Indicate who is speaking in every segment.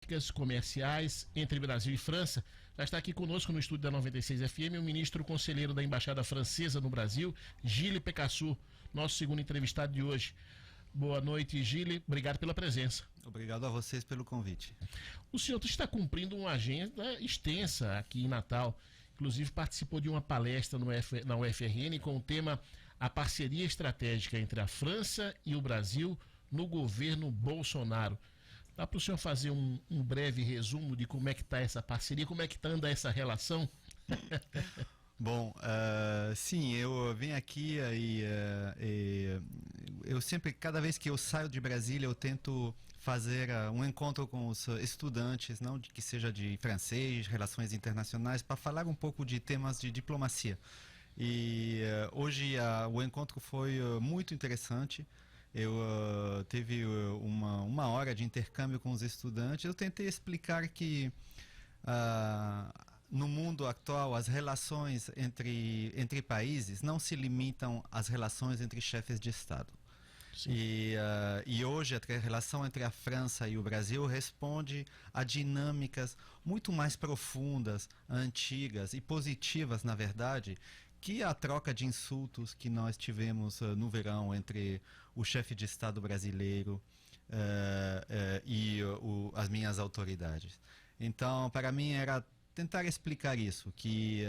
Speaker 1: estratégicas, comerciais entre Brasil e França. Já está aqui conosco no estúdio da 96 FM o ministro conselheiro da Embaixada Francesa no Brasil, Gilles Pécassou, nosso segundo entrevistado de hoje. Boa noite, Gilles. Obrigado pela presença.
Speaker 2: Obrigado a vocês pelo convite.
Speaker 1: O senhor está cumprindo uma agenda extensa aqui em Natal. Inclusive participou de uma palestra na UFRN com o tema A Parceria Estratégica entre a França e o Brasil no governo Bolsonaro. Dá para o senhor fazer um breve resumo de como é que está essa parceria, como é que anda essa relação?
Speaker 2: Bom, sim, eu venho aqui e eu sempre, cada vez que eu saio de Brasília, eu tento fazer um encontro com os estudantes, não que seja de francês, relações internacionais, para falar um pouco de temas de diplomacia. E hoje o encontro foi muito interessante. Eu teve uma hora de intercâmbio com os estudantes. Eu tentei explicar que no mundo atual, as relações entre países não se limitam às relações entre chefes de Estado. E hoje a relação entre a França e o Brasil responde a dinâmicas muito mais profundas, antigas e positivas, na verdade, que a troca de insultos que nós tivemos no verão entre o chefe de Estado brasileiro e as minhas autoridades. Então, para mim era tentar explicar isso, que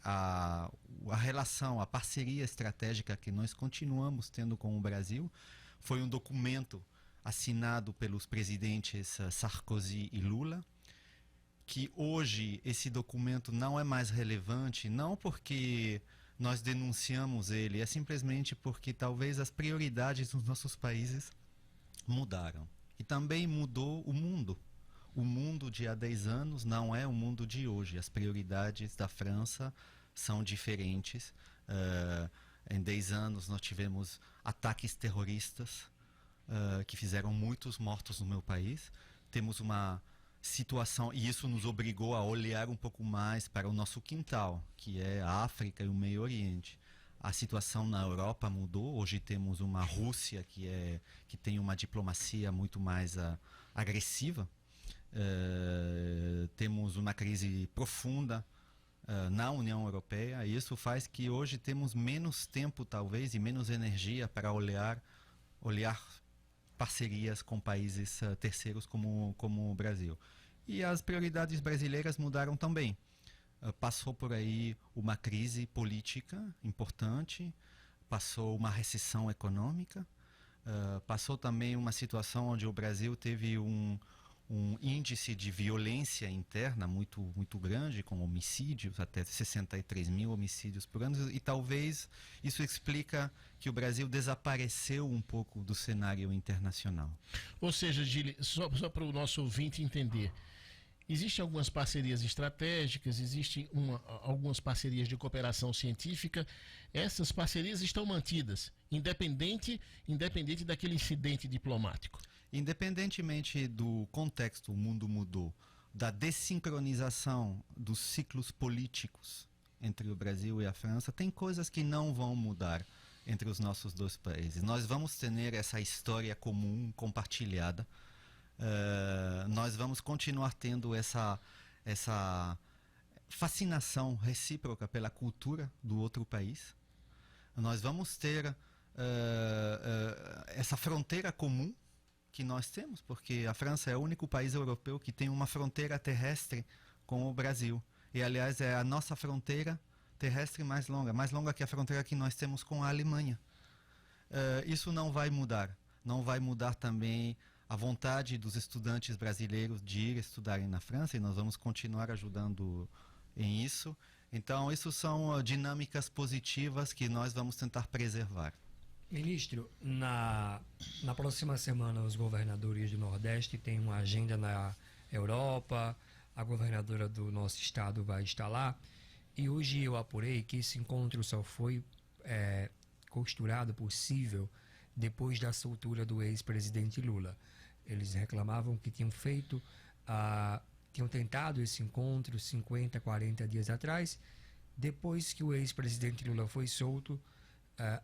Speaker 2: a relação, a parceria estratégica que nós continuamos tendo com o Brasil foi um documento assinado pelos presidentes Sarkozy e Lula, que hoje esse documento não é mais relevante, não porque nós denunciamos ele, é simplesmente porque talvez as prioridades dos nossos países mudaram. E também mudou o mundo. O mundo de há 10 anos não é o mundo de hoje. As prioridades da França são diferentes. Em 10 anos nós tivemos ataques terroristas que fizeram muitos mortos no meu país. Temos uma situação, e isso nos obrigou a olhar um pouco mais para o nosso quintal, que é a África e o Meio Oriente. A situação na Europa mudou. Hoje temos uma Rússia que tem uma diplomacia muito mais agressiva. Temos uma crise profunda na União Europeia, e isso faz que hoje temos menos tempo, talvez, e menos energia para olhar parcerias com países terceiros como o Brasil. E as prioridades brasileiras mudaram também. Passou por aí uma crise política importante, passou uma recessão econômica, passou também uma situação onde o Brasil teve um índice de violência interna muito grande, com homicídios, até 63 mil homicídios por ano, e talvez isso explica que o Brasil desapareceu um pouco do cenário internacional.
Speaker 1: Ou seja, Gilles, só para o nosso ouvinte entender, existem algumas parcerias estratégicas, existem algumas parcerias de cooperação científica. Essas parcerias estão mantidas, independente daquele incidente diplomático.
Speaker 2: Independentemente do contexto, o mundo mudou, da dessincronização dos ciclos políticos entre o Brasil e a França, tem coisas que não vão mudar entre os nossos dois países. Nós vamos ter essa história comum, compartilhada. Nós vamos continuar tendo essa fascinação recíproca pela cultura do outro país. Nós vamos ter essa fronteira comum que nós temos, porque a França é o único país europeu que tem uma fronteira terrestre com o Brasil. E, aliás, é a nossa fronteira terrestre mais longa que a fronteira que nós temos com a Alemanha. Isso não vai mudar. Não vai mudar também a vontade dos estudantes brasileiros de ir estudarem na França, e nós vamos continuar ajudando em isso. Então, isso são dinâmicas positivas que nós vamos tentar preservar.
Speaker 3: Ministro, na próxima semana os governadores do Nordeste têm uma agenda na Europa, a governadora do nosso estado vai estar lá, e hoje eu apurei que esse encontro só foi costurado possível depois da soltura do ex-presidente Lula. Eles reclamavam que tinham tentado esse encontro 50, 40 dias atrás. Depois que o ex-presidente Lula foi solto,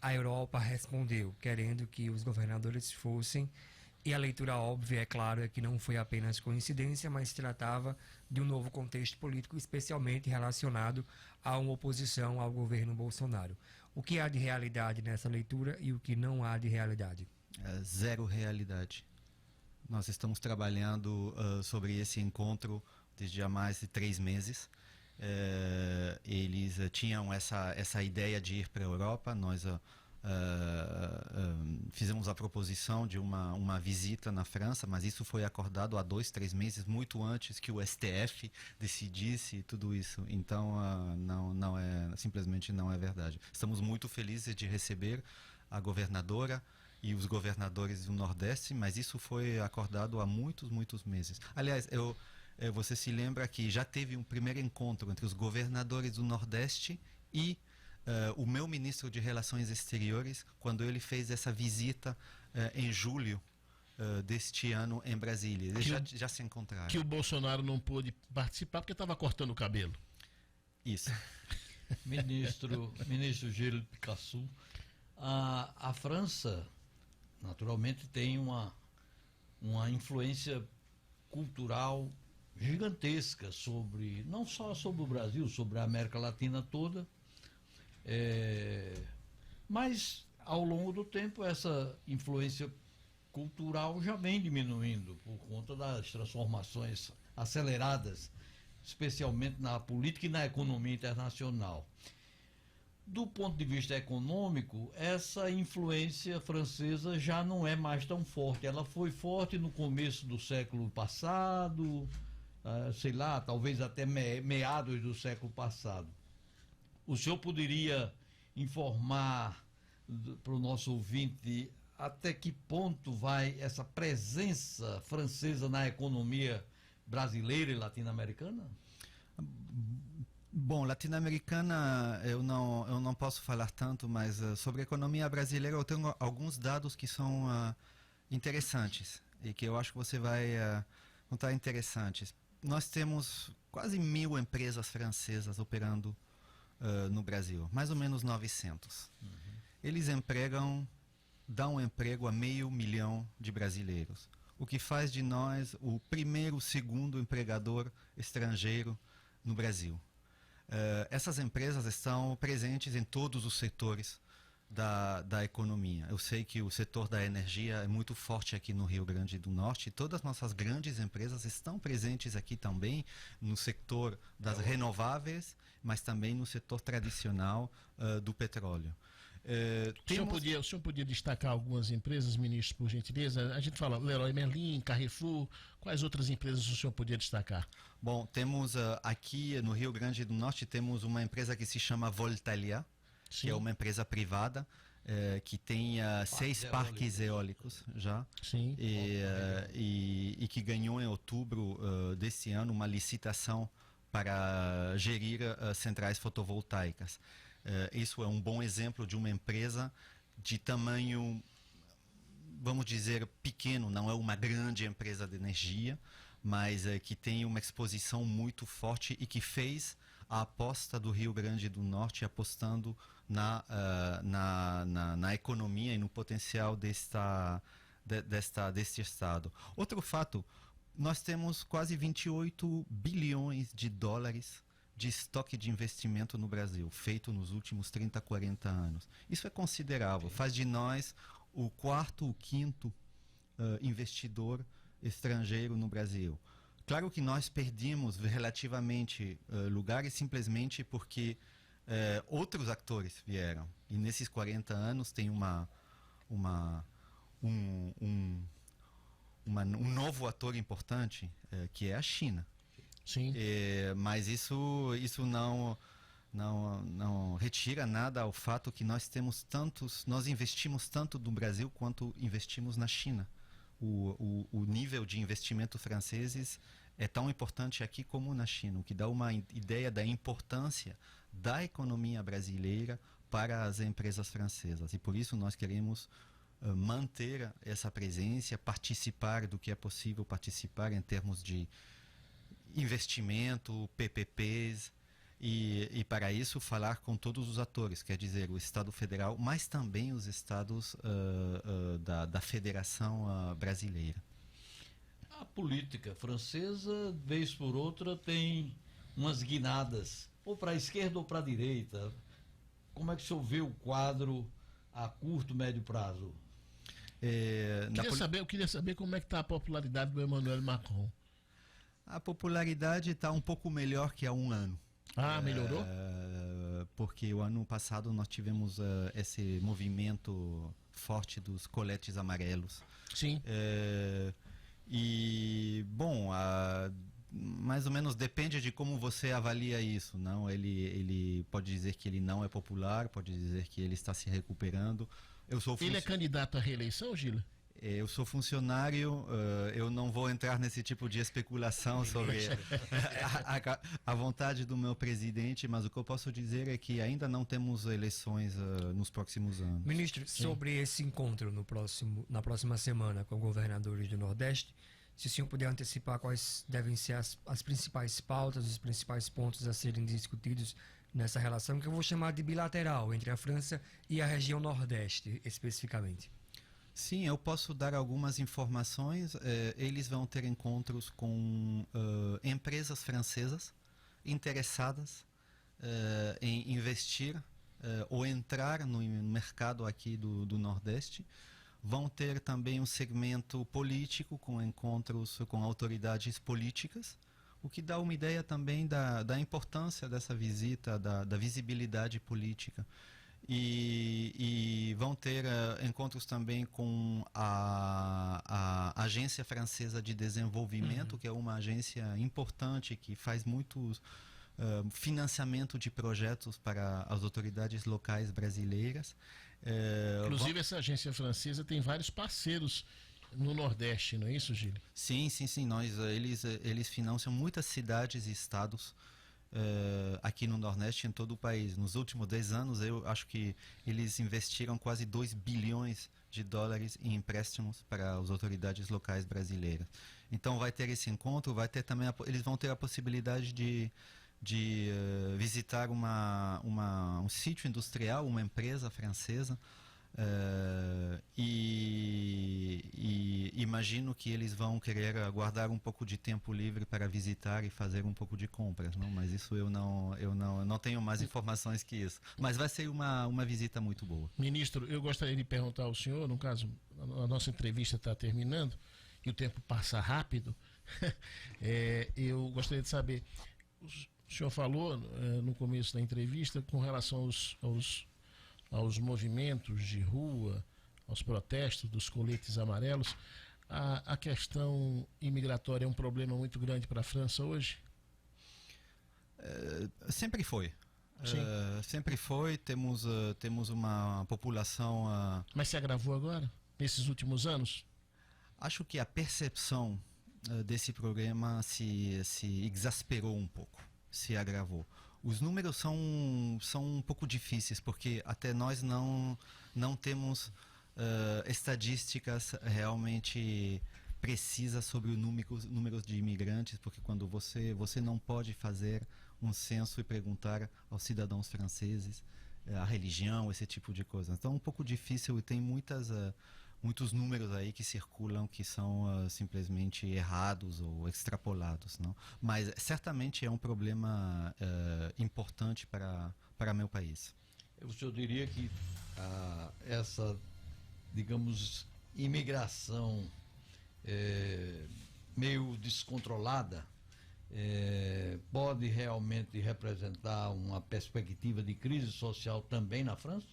Speaker 3: a Europa respondeu, querendo que os governadores fossem E a leitura óbvia, é claro, é que não foi apenas coincidência, mas se tratava de um novo contexto político, especialmente relacionado a uma oposição ao governo Bolsonaro. O que há de realidade nessa leitura e o que não há de realidade?
Speaker 2: Zero realidade. Nós estamos trabalhando sobre esse encontro desde há mais de 3 meses. Eles tinham essa ideia de ir para a Europa. Nós fizemos a proposição de uma visita na França, mas isso foi acordado há 2, 3 meses, muito antes que o STF decidisse tudo isso. Então, simplesmente não é verdade. Estamos muito felizes de receber a governadora e os governadores do Nordeste, mas isso foi acordado há muitos, muitos meses. Aliás, você se lembra que já teve um primeiro encontro entre os governadores do Nordeste e o meu ministro de Relações Exteriores, quando ele fez essa visita em julho deste ano em Brasília. Eles já se encontraram.
Speaker 1: Que o Bolsonaro não pôde participar porque estava cortando o cabelo.
Speaker 2: Isso.
Speaker 4: Ministro Gilles Picasso, a França, naturalmente, tem uma influência cultural gigantesca sobre, não só sobre o Brasil, sobre a América Latina toda, mas ao longo do tempo essa influência cultural já vem diminuindo por conta das transformações aceleradas, especialmente na política e na economia internacional. Do ponto de vista econômico, essa influência francesa já não é mais tão forte. Ela foi forte no começo do século passado, sei lá, talvez até meados do século passado. O senhor poderia informar para o nosso ouvinte até que ponto vai essa presença francesa na economia brasileira e latino-americana?
Speaker 2: Bom, latino-americana eu não posso falar tanto, mas sobre a economia brasileira eu tenho alguns dados que são interessantes e que eu acho que você vai notar interessantes. Nós temos quase 1.000 empresas francesas operando no Brasil, mais ou menos 900. Eles dão emprego a 500 mil de brasileiros, o que faz de nós o primeiro, segundo empregador estrangeiro no Brasil. Essas empresas estão presentes em todos os setores da economia. Eu sei que o setor da energia é muito forte aqui no Rio Grande do Norte e todas as nossas grandes empresas estão presentes aqui também no setor das renováveis, mas também no setor tradicional do petróleo.
Speaker 1: O senhor podia destacar algumas empresas, ministro, por gentileza? A gente fala Leroy Merlin, Carrefour, quais outras empresas o senhor podia destacar?
Speaker 2: Bom, temos aqui no Rio Grande do Norte, temos uma empresa que se chama Voltalia,
Speaker 1: Sim.
Speaker 2: que é uma empresa privada, que tem 6 parques eólicos já.
Speaker 1: Sim.
Speaker 2: E que ganhou em outubro desse ano uma licitação para gerir centrais fotovoltaicas. Isso é um bom exemplo de uma empresa de tamanho, vamos dizer, pequeno, não é uma grande empresa de energia, mas que tem uma exposição muito forte e que fez a aposta do Rio Grande do Norte apostando na economia e no potencial deste estado. Outro fato, nós temos quase 28 bilhões de dólares de estoque de investimento no Brasil, feito nos últimos 30, 40 anos. Isso é considerável, faz de nós o quarto, o quinto investidor estrangeiro no Brasil. Claro que nós perdemos relativamente lugares simplesmente porque outros atores vieram. E nesses 40 anos tem um novo ator importante, que é a China.
Speaker 1: Sim.
Speaker 2: Mas isso não retira nada ao fato que nós investimos tanto no Brasil quanto investimos na China. O nível de investimento franceses é tão importante aqui como na China, o que dá uma ideia da importância da economia brasileira para as empresas francesas. E por isso nós queremos manter essa presença, participar do que é possível participar em termos de investimento, PPPs E para isso falar com todos os atores, quer dizer, o Estado Federal, mas também os estados da Federação Brasileira.
Speaker 4: A política francesa, vez por outra, tem umas guinadas, ou para a esquerda ou para a direita. Como é que o senhor vê o quadro a curto, médio prazo?
Speaker 1: Eu queria saber como é que está a popularidade do Emmanuel Macron.
Speaker 2: A popularidade está um pouco melhor que há um ano.
Speaker 1: Ah, melhorou?
Speaker 2: Porque o ano passado nós tivemos esse movimento forte dos coletes amarelos.
Speaker 1: Sim.
Speaker 2: E, bom, mais ou menos depende de como você avalia isso, não? Ele pode dizer que ele não é popular, pode dizer que ele está se recuperando.
Speaker 1: Ele é candidato à reeleição, Gila?
Speaker 2: Eu sou funcionário, eu não vou entrar nesse tipo de especulação sobre a vontade do meu presidente, mas o que eu posso dizer é que ainda não temos eleições nos próximos anos.
Speaker 3: Ministro, sobre esse encontro na próxima semana com governadores do Nordeste, se o senhor puder antecipar quais devem ser as principais pautas, os principais pontos a serem discutidos nessa relação, que eu vou chamar de bilateral, entre a França e a região Nordeste, especificamente.
Speaker 2: Sim, eu posso dar algumas informações. Eles vão ter encontros com empresas francesas interessadas em investir ou entrar no mercado aqui do Nordeste. Vão ter também um segmento político com encontros com autoridades políticas, o que dá uma ideia também da importância dessa visita, da visibilidade política. E vão ter encontros também com a Agência Francesa de Desenvolvimento, que é uma agência importante que faz muitos financiamento de projetos para as autoridades locais brasileiras.
Speaker 1: Inclusive, essa agência francesa tem vários parceiros no Nordeste, não é isso, Gil?
Speaker 2: Sim. Eles financiam muitas cidades e estados aqui no Nordeste, em todo o país. Nos últimos 10 anos, eu acho que eles investiram quase 2 bilhões de dólares em empréstimos para as autoridades locais brasileiras. Então vai ter esse encontro, vai ter também eles vão ter a possibilidade de visitar um sítio industrial, uma empresa francesa. E imagino que eles vão querer guardar um pouco de tempo livre para visitar e fazer um pouco de compras, não? Mas isso eu não tenho mais informações que isso. Mas vai ser uma visita muito boa.
Speaker 1: Ministro, eu gostaria de perguntar ao senhor, no caso, a nossa entrevista está terminando e o tempo passa rápido. Eu gostaria de saber, o senhor falou no começo da entrevista com relação aos movimentos de rua, aos protestos dos coletes amarelos. A questão imigratória é um problema muito grande para a França hoje?
Speaker 2: Sempre foi. Sempre foi. Temos uma população...
Speaker 1: Mas se agravou agora, nesses últimos anos?
Speaker 2: Acho que a percepção desse problema se exasperou um pouco, se agravou. Os números são um pouco difíceis, porque até nós não temos estatísticas realmente precisas sobre os números de imigrantes, porque quando você não pode fazer um censo e perguntar aos cidadãos franceses a religião, esse tipo de coisa. Então é um pouco difícil e tem muitos números aí que circulam que são simplesmente errados ou extrapolados, não? Mas certamente é um problema importante para meu país.
Speaker 4: O senhor diria que essa, digamos, imigração meio descontrolada pode realmente representar uma perspectiva de crise social também na França?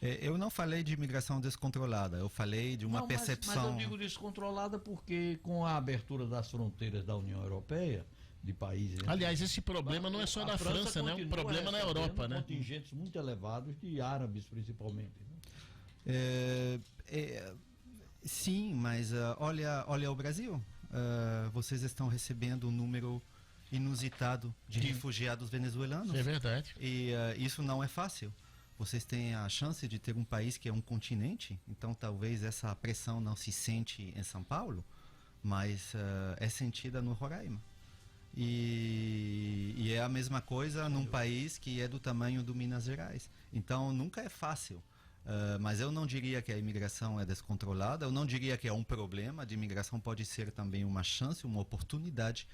Speaker 2: Eu não falei de imigração descontrolada, eu falei de uma percepção...
Speaker 4: Mas eu digo descontrolada porque com a abertura das fronteiras da União Europeia, de países...
Speaker 1: Aliás, esse problema não é só da França, né? É um problema na Europa, né?
Speaker 4: Contingentes muito elevados de árabes, principalmente. Né?
Speaker 2: Sim, mas olha o Brasil. Vocês estão recebendo um número inusitado de refugiados venezuelanos.
Speaker 1: É verdade.
Speaker 2: E isso não é fácil. Vocês têm a chance de ter um país que é um continente, então talvez essa pressão não se sente em São Paulo, mas é sentida no Roraima. E é a mesma coisa num país que é do tamanho do Minas Gerais. Então nunca é fácil. Mas eu não diria que a imigração é descontrolada, eu não diria que é um problema. A imigração pode ser também uma chance, uma oportunidade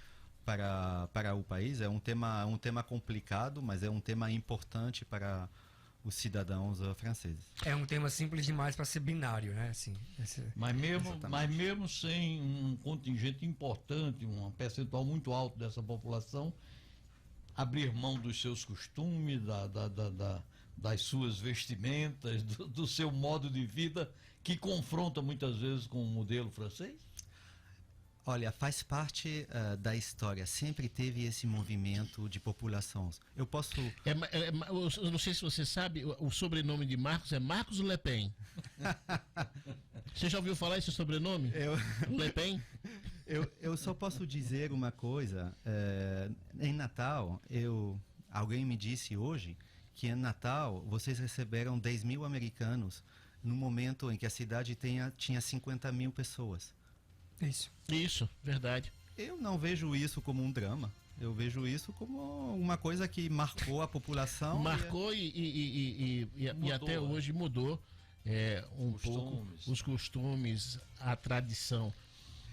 Speaker 2: para o país. É um tema complicado, mas é um tema importante para os cidadãos franceses.
Speaker 3: É um tema simples demais para ser binário, né? Assim,
Speaker 4: mas mesmo sem um contingente importante, um percentual muito alto dessa população, abrir mão dos seus costumes, das suas vestimentas, do seu modo de vida, que confronta muitas vezes com o modelo francês?
Speaker 2: Olha, faz parte da história. Sempre teve esse movimento de populações. Eu
Speaker 1: não sei se você sabe, o sobrenome de Marcos é Marcos Le Pen. Você já ouviu falar esse sobrenome? Le Pen?
Speaker 2: Eu só posso dizer uma coisa. Em Natal, alguém me disse hoje que em Natal vocês receberam 10 mil americanos no momento em que a cidade tinha 50 mil pessoas.
Speaker 1: Isso, verdade.
Speaker 2: Eu não vejo isso como um drama. Eu vejo isso como uma coisa que marcou a população.
Speaker 1: Marcou e até hoje mudou pouco os costumes, a tradição.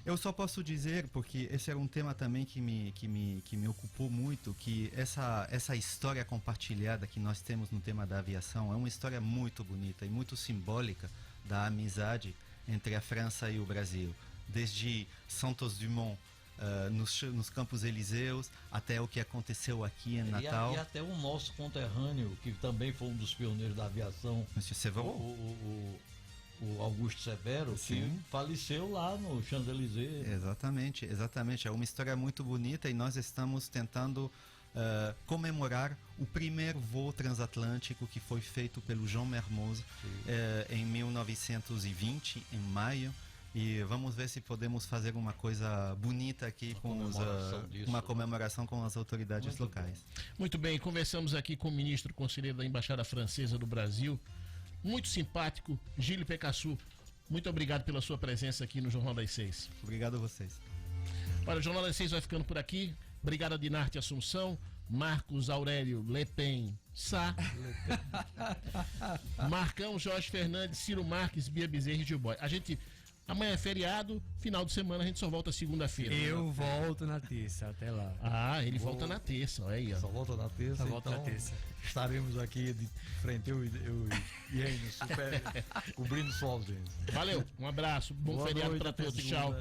Speaker 2: Eu só posso dizer, porque esse era um tema também que me ocupou muito, que essa história compartilhada que nós temos no tema da aviação é uma história muito bonita e muito simbólica da amizade entre a França e o Brasil. Desde Santos Dumont, nos Campos Elíseos, até o que aconteceu aqui em Natal.
Speaker 4: E até o nosso conterrâneo, que também foi um dos pioneiros da aviação,
Speaker 2: Monsieur Severo.
Speaker 4: O Augusto Severo, que faleceu lá no Champs-Élysées.
Speaker 2: Exatamente. É uma história muito bonita e nós estamos tentando comemorar o primeiro voo transatlântico que foi feito pelo Jean Mermoz em 1920, em maio. E vamos ver se podemos fazer uma coisa bonita aqui uma comemoração com as autoridades locais.
Speaker 1: Muito bem, conversamos aqui com o ministro conselheiro da Embaixada Francesa do Brasil, muito simpático, Gilles Pécassou. Muito obrigado pela sua presença aqui no Jornal das 6.
Speaker 2: Obrigado a vocês.
Speaker 1: Olha, o Jornal das 6 vai ficando por aqui. Obrigado a Dinarte Assunção, Marcos Aurélio Le Pen Sá, Marcão, Jorge Fernandes, Ciro Marques, Bia Bezerra e Gil Boy. Amanhã é feriado, final de semana a gente só volta segunda-feira.
Speaker 3: Eu volto na terça, até lá.
Speaker 1: Ele volta na terça, olha aí. Ó.
Speaker 4: Só volta na terça,
Speaker 3: só volta na terça.
Speaker 4: Estaremos aqui de frente, eu e Enio, cobrindo sua ausência.
Speaker 1: Valeu, um abraço, bom feriado para todos, tchau.